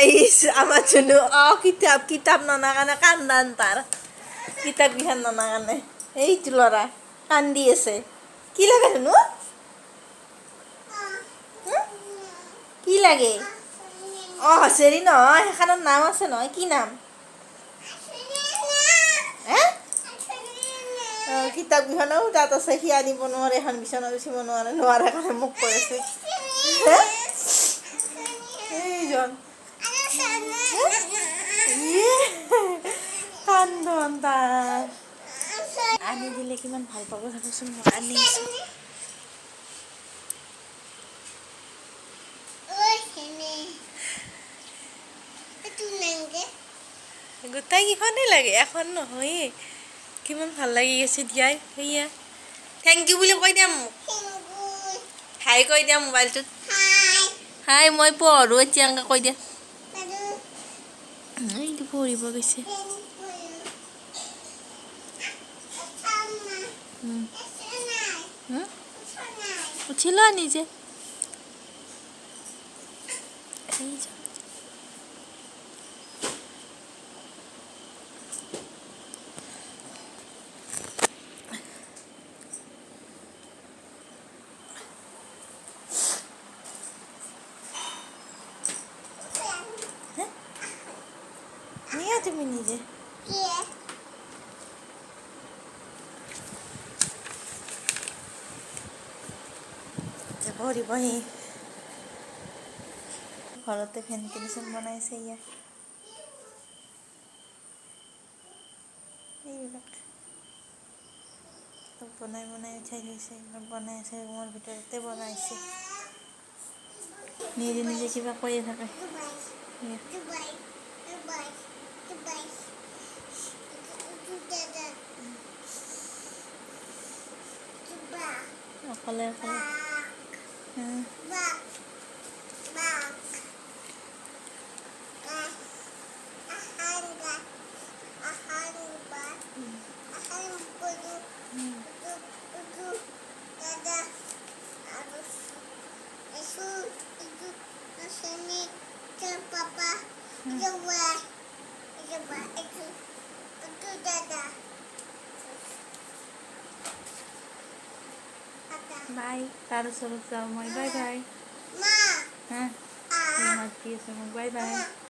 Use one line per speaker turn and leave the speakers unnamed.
is আমার জন্য কিতাব নানা কানে কান্দান তার কিতাব বিহান নানা কানে এই লড়া কান্দি আছে কি লাগে শুনো কি লাগে হসেরি নয় এখানের নাম আছে নয় কি নাম হ্যাঁ কিতাপ বিহানেও তাত আছে সি আনিব নোৱাৰে এখন বিচনা উঠিব নোৱাৰে কাৰণে মোক কৈ আছে এইজন কান্দন তাৰ আনি দিলে কিমান ভাল পাব চাবচোন মই আনিছোঁ গোটাইকেইখনেই লাগে এখন নহয়ে কিমান ভাল লাগি গৈছে দিয়াই সেয়া থেংক ইউ বুলি কৈ দিয়া মোক হাই কৈ দিয়া মোবাইলটোত হাই মই পঢ়োঁ এতিয়া কৈ দিয়া এইটো পঢ়িব গৈছে উঠিল নিজে নিয়া তুমি নিজে পঢ়িবহি ঘৰতে ভেন্টিলেশ্যন বনাইছে ইয়াত এইবিলাক বনাই উঠাই থৈছে বনাই আছে ৰুমৰ ভিতৰতে বনাইছে নিজে নিজে কিবা কৰিয়ে থাকে অকলে অকলে বাই তাৰ ওচৰত যাওঁ মই বাই বাই হা মাতি আছে মোক বাই বাই